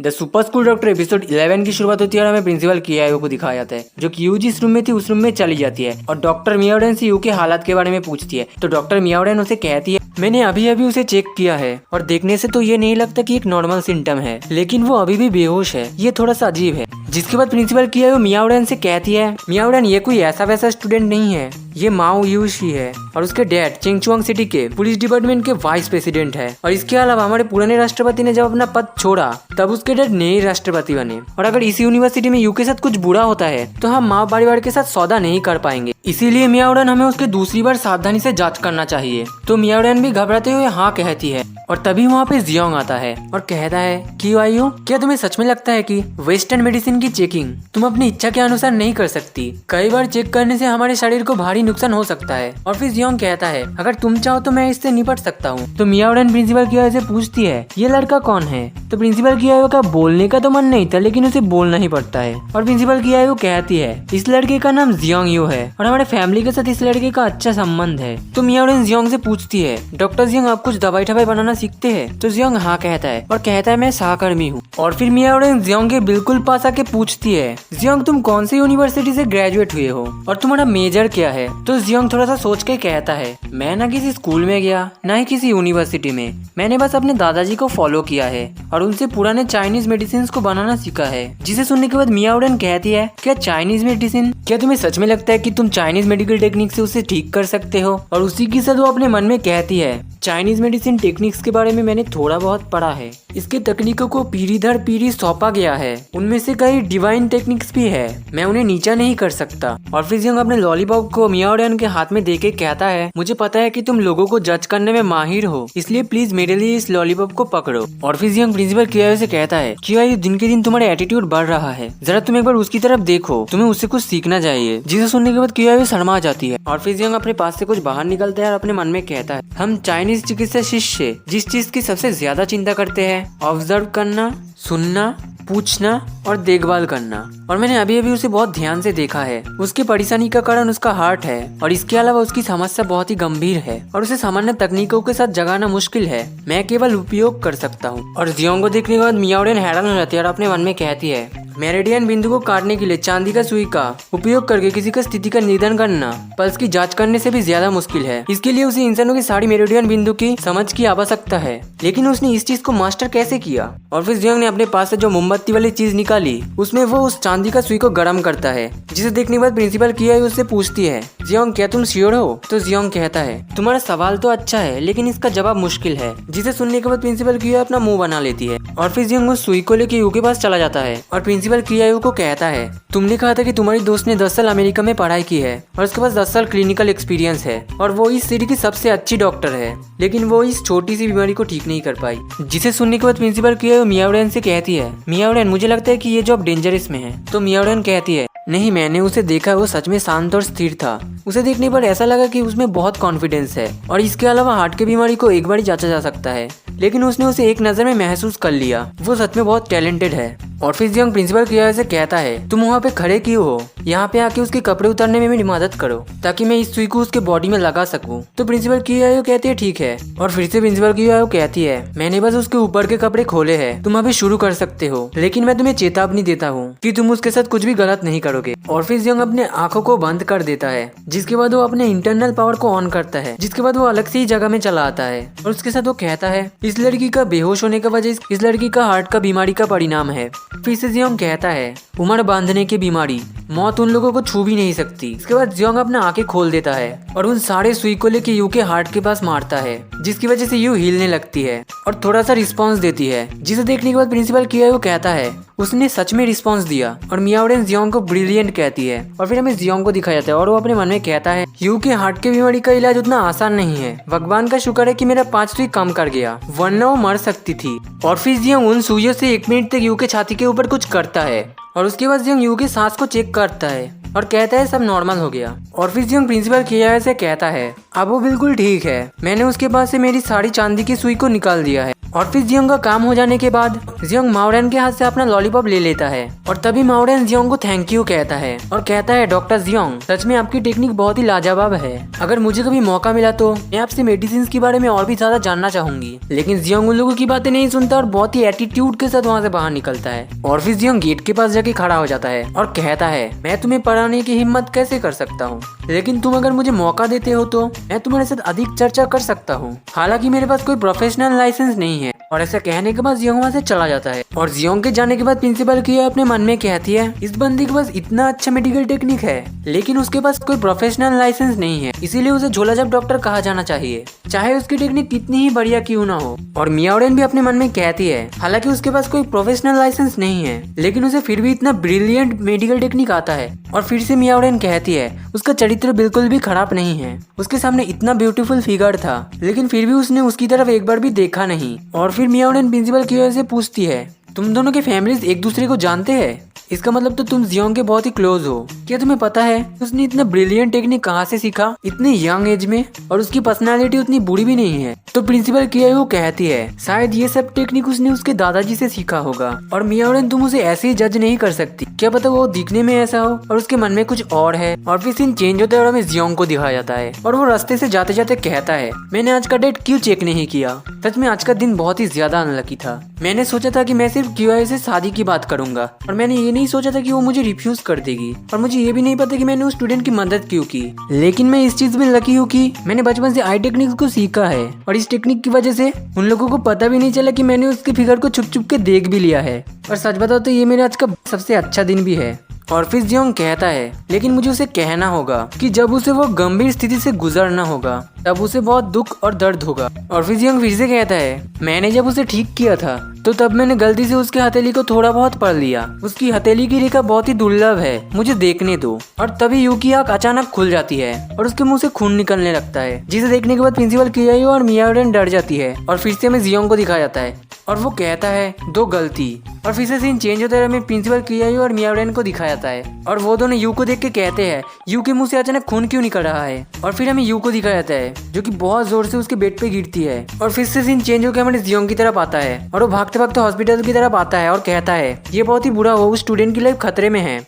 The super school doctor episode 11 की शुरुआत होती है और हमें प्रिंसिपल कियाओ को दिखाया जाता है जो कि यू जिस रूम में थी उस रूम में चली जाती है और डॉक्टर मियाओडेन से यू के हालात के बारे में पूछती है। तो डॉक्टर मियाओडेन उसे कहती है मैंने अभी अभी उसे चेक किया है और देखने से तो ये नहीं लगता कि एक नॉर्मल सिम्टम है, लेकिन वो अभी भी बेहोश है, ये थोड़ा सा अजीब है। जिसके बाद प्रिंसिपल कियाओ मियाओडेन से कहती है मियाओडेन ये कोई ऐसा वैसा स्टूडेंट नहीं है, ये माओ यूशी है और उसके डैड चिंगचुआंग सिटी के पुलिस डिपार्टमेंट के वाइस प्रेसिडेंट है। और इसके अलावा हमारे पुराने राष्ट्रपति ने जब अपना पद छोड़ा तब उसके डैड नए राष्ट्रपति बने। और अगर इस यूनिवर्सिटी में यू के साथ कुछ बुरा होता है तो हम माओ परिवार के साथ सौदा नहीं कर पाएंगे, इसीलिए मियाओडेन हमें उसके दूसरी बार सावधानी से जांच करना चाहिए। तो मियाओडेन भी घबराते हुए हाँ कहती है और तभी वहाँ पे जियोंग आता है और कहता है कि आयु क्या तुम्हें सच में लगता है कि वेस्टर्न मेडिसिन की चेकिंग तुम अपनी इच्छा के अनुसार नहीं कर सकती, कई बार चेक करने से हमारे शरीर को भारी नुकसान हो सकता है। और फिर जियोंग कहता है अगर तुम चाहो तो मैं इससे निपट सकता हूँ। तो मियाओडेन प्रिंसिपल कियाओ से पूछती है ये लड़का कौन है। तो प्रिंसिपल कियाओ का बोलने का तो मन नहीं था लेकिन उसे बोलना ही पड़ता है। और प्रिंसिपल कियाओ कहती है इस लड़के का नाम जियोंग यू है और हमारे फैमिली के साथ इस लड़के का अच्छा संबंध है। तो मियाओडेन जियोंग से पूछती है डॉक्टर जियोंग आप कुछ दवाई ठवाई बनाना सीखते हैं। तो जियोंग हाँ कहता है और कहता है मैं सहकर्मी हूँ। और फिर मियाओडेन जियोंग के बिल्कुल पास आके पूछती है जियोंग तुम कौन सी यूनिवर्सिटी से ग्रेजुएट हुए हो और तुम्हारा मेजर क्या है। तो जियोंग थोड़ा सा सोच के कहता है मैं ना किसी स्कूल में गया ना ही किसी यूनिवर्सिटी में, मैंने बस अपने दादाजी को फॉलो किया है और उनसे पुराने चाइनीज मेडिसिन को बनाना सीखा है। जिसे सुनने के बाद मियाओडेन कहती है क्या चाइनीज मेडिसिन, क्या तुम्हें सच में लगता है कि तुम चाइनीज मेडिकल टेक्निक से उसे ठीक कर सकते हो। और उसी के साथ वो अपने मन में कहती है चाइनीज मेडिसिन टेक्निक्स के बारे में मैंने थोड़ा बहुत पढ़ा है, इसके तकनीकों को पीढ़ी दर पीढ़ी सौंपा गया है, उनमें से कई डिवाइन टेक्निक्स भी है, मैं उन्हें नीचा नहीं कर सकता। और फिर जियोंग अपने लॉलीपॉप को मियाओडेन के हाथ में देके कहता है मुझे पता है कि तुम लोगों को जज करने में माहिर हो, इसलिए प्लीज मेरे लिए इस लॉलीपॉप को पकड़ो। और फिर जियोंग प्रिंसिपल कियाओ से कहता है कियाओ दिन के दिन तुम्हारा एटीट्यूड बढ़ रहा है, जरा तुम एक बार उसकी तरफ देखो, तुम्हें उससे कुछ सीखना चाहिए। जिसे सुनने के बाद कियाओ शर्मा जाती है। और फिर जियोंग अपने पास से कुछ बाहर निकलता है और अपने मन में कहता है हम चाइनीज चिकित्सा शिष्य जिस चीज की सबसे ज्यादा चिंता करते हैं ऑब्जर्व करना, सुनना, पूछना और देखभाल करना। और मैंने अभी अभी उसे बहुत ध्यान से देखा है, उसकी परेशानी का कारण उसका हार्ट है और इसके अलावा उसकी समस्या बहुत ही गंभीर है और उसे सामान्य तकनीकों के साथ जगाना मुश्किल है, मैं केवल उपयोग कर सकता हूँ। और जियोंग को देखने के बाद मियाओडेन हैरान हो जाती है और अपने मन में कहती है मेरिडियन बिंदु को काटने के लिए चांदी का सुई का उपयोग करके किसी का स्थिति का निदान करना पल्स की जांच करने से भी ज्यादा मुश्किल है, इसके लिए उसे इंसानों की सारी मेरिडियन बिंदु की समझ की आवश्यकता है, लेकिन उसने इस चीज को मास्टर कैसे किया। और फिर जियोंग ने अपने पास से जो मोमबत्ती वाली चीज निकाली उसमें वो उस चांदी का सुई को गर्म करता है। जिसे देखने के बाद प्रिंसिपल कियाओ उससे पूछती है जियोंग क्या तुम श्योर हो। तो जियोंग कहता है तुम्हारा सवाल तो अच्छा है लेकिन इसका जवाब मुश्किल है। जिसे सुनने के बाद प्रिंसिपल कियाओ अपना मुंह बना लेती है और फिर जियोंग उस सुई को लेकर यू के पास चला जाता है और प्रिंसिपल कियाओ को कहता है तुमने कहा था कि तुम्हारी दोस्त ने 10 साल अमेरिका में पढ़ाई की है और उसके पास 10 साल क्लिनिकल एक्सपीरियंस है और वो इस सिटी की सबसे अच्छी डॉक्टर है, लेकिन वो इस छोटी सी बीमारी को ठीक नहीं कर पाई। जिसे सुनने के बाद प्रिंसिपल कियाओ मियाओडेन से कहती है मियाओडेन मुझे लगता है कि ये जॉब डेंजरस में है। तो मियाओडेन कहती है नहीं, मैंने उसे देखा, वो सच में शांत और स्थिर था, उसे देखने पर ऐसा लगा कि उसमें बहुत कॉन्फिडेंस है और इसके अलावा हार्ट की बीमारी को एक बार ही जांचा जा सकता है, लेकिन उसने उसे एक नजर में महसूस कर लिया, वो सच में बहुत टैलेंटेड है। और फिर जियोंग प्रिंसिपल कियाओ से कहता है तुम वहाँ पे खड़े क्यों हो, यहाँ पे आके उसके कपड़े उतारने में मेरी मदद करो ताकि मैं इस सुई को उसके बॉडी में लगा सकूं। तो प्रिंसिपल कियाओ कहती है ठीक है। और फिर से प्रिंसिपल कियाओ कहती है मैंने बस उसके ऊपर के कपड़े खोले हैं, तुम अभी शुरू कर सकते हो, लेकिन मैं तुम्हें चेतावनी देता हूँ कि तुम उसके साथ कुछ भी गलत नहीं करोगे। और फिर जियोंग अपने आंखों को बंद कर देता है, जिसके बाद वो अपने इंटरनल पावर को ऑन करता है, जिसके बाद वो अलग से ही जगह में चला आता है और उसके साथ वो कहता है इस लड़की का बेहोश होने का वजह इस लड़की का हार्ट का बीमारी का परिणाम है। फिर से जियोंग कहता है उम्र बांधने की बीमारी, मौत उन लोगों को छू भी नहीं सकती। इसके बाद जियोंग अपना आंखें खोल देता है और उन सारे सुई को लेके यू के हार्ट के पास मारता है, जिसकी वजह से यू हिलने लगती है और थोड़ा सा रिस्पॉन्स देती है। जिसे देखने के बाद प्रिंसिपल कियाओ कहता है उसने सच में रिस्पॉन्स दिया। और मियाओडेन जियोंग को ब्रिलियंट कहती है और फिर हमें जियोंग को दिखाया जाता है और वो अपने मन में कहता है यू के हार्ट की बीमारी का इलाज उतना आसान नहीं है, भगवान का शुक्र है कि मेरा 5 सुई कम कर गया, वरना वो मर सकती थी। और फिर जियोंग उन सुइयों से 1 मिनट तक यू के छाती के ऊपर कुछ करता है और उसके बाद जियोंग यू के सांस को चेक करता है और कहता है सब नॉर्मल हो गया। और फिर जियोंग प्रिंसिपल कियाओ से कहता है अब वो बिल्कुल ठीक है, मैंने उसके पास से मेरी सारी चांदी की सुई को निकाल दिया है और फिर जियोंग का काम हो जाने के बाद जियोंग माओरेन के हाथ से अपना लॉलीपॉप ले लेता है और तभी माओरेन जियोंग को थैंक यू कहता है और कहता है डॉक्टर जियोंग सच में आपकी टेक्निक बहुत ही लाजवाब है। अगर मुझे कभी मौका मिला तो मैं आपसे मेडिसिन के बारे में और भी ज्यादा जानना चाहूंगी। लेकिन जियोंग उन लोगों की बातें नहीं सुनता और बहुत ही एटीट्यूड के साथ वहाँ से बाहर निकलता है। और फिर जियोंग गेट के पास जाके खड़ा हो जाता है और कहता है मैं तुम्हें पढ़ाने की हिम्मत कैसे कर सकता हूँ, लेकिन तुम अगर मुझे मौका देते हो तो मैं तुम्हारे साथ अधिक चर्चा कर सकता हूँ। हालांकि मेरे पास कोई प्रोफेशनल लाइसेंस नहीं है। और ऐसा कहने के बाद जियोंग वहाँ से चला जाता है। और जियोंग के जाने के बाद प्रिंसिपल किया अपने मन में कहती है इस बंदी के पास इतना अच्छा मेडिकल टेक्निक है लेकिन उसके पास कोई प्रोफेशनल लाइसेंस नहीं है, इसीलिए उसे झोलाझाप डॉक्टर कहा जाना चाहिए, चाहे उसकी टेक्निक कितनी ही बढ़िया क्यों ना हो। और मियाओरेन भी अपने मन में कहती है हालांकि उसके पास कोई प्रोफेशनल लाइसेंस नहीं है लेकिन उसे फिर भी इतना ब्रिलियंट मेडिकल टेक्निक आता है। और फिर से मियाओरेन कहती है उसका चरित्र बिल्कुल भी खराब नहीं है, उसके सामने इतना ब्यूटीफुल फिगर था लेकिन फिर भी उसने उसकी तरफ एक बार भी देखा नहीं। और फिर मियाओरेन प्रिंसिपल की वजह से पूछती है तुम दोनों के फैमिलीज एक दूसरे को जानते हैं, इसका मतलब तो तुम जियोंग के बहुत ही क्लोज हो। क्या तुम्हें पता है उसने इतना ब्रिलियंट टेक्निक कहाँ से सीखा इतने यंग एज में, और उसकी पर्सनालिटी उतनी बुरी भी नहीं है। तो प्रिंसिपल किया वो कहती है शायद ये सब टेक्निक उसने उसके दादाजी से सीखा होगा। और मियाओरेन तुम उसे ऐसे ही जज नहीं कर सकती, क्या पता वो दिखने में ऐसा हो और उसके मन में कुछ और है। और फिर सीन चेंज होता है और हमें जियोंग को दिखाया जाता है और वो रास्ते से जाते जाते कहता है मैंने आज का डेट क्यों चेक नहीं किया, सच में आज का दिन बहुत ही ज्यादा अनलकी था। मैंने सोचा था कि मैं सिर्फ क्यूआई से शादी की बात करूंगा और मैंने ये नहीं सोचा था कि वो मुझे रिफ्यूज कर देगी। और मुझे ये भी नहीं पता कि मैंने उस स्टूडेंट की मदद क्यों की। लेकिन मैं इस चीज में लकी हूँ कि मैंने बचपन से आई टेक्निक्स को सीखा है और इस टेक्निक की वजह से उन लोगों को पता भी नहीं चला कि मैंने उसके फिगर को छुप छुप के देख भी लिया है। और सच बताओ तो ये मेरे आज का सबसे अच्छा दिन भी है। और फिर जियोंग कहता है लेकिन मुझे उसे कहना होगा कि जब उसे वो गंभीर स्थिति से गुजरना होगा तब उसे बहुत दुख और दर्द होगा। और फिर जियोंग फिर से कहता है मैंने जब उसे ठीक किया था तो तब मैंने गलती से उसके हथेली को थोड़ा बहुत पढ़ लिया, उसकी हथेली की रेखा बहुत ही दुर्लभ है, मुझे देखने दो। और तभी यू की आंख अचानक खुल जाती है और उसके मुंह से खून निकलने लगता है, जिसे देखने के बाद प्रिंसिपल कियायो और मियाओरेन डर जाती है। और फिर से हमें जियोंग को दिखाया जाता है और वो कहता है दो गलती। और फिर से सीन चेंज होता है, हमें प्रिंसिपल कियायो और मियाओरेन को दिखाया जाता है और वो दोनों यू को देख के कहते हैं यू के मुंह से अचानक खून क्यों निकल रहा है। और फिर हमें यू को दिखाया जाता है जो कि बहुत जोर से उसके बेड पे गिरती है। और फिर से सीन चेंज होकर हमारे जियोंग की तरफ आता है और वो भागते भागते हॉस्पिटल की तरफ आता है और कहता है ये बहुत ही बुरा हो, उस स्टूडेंट की लाइफ खतरे में है।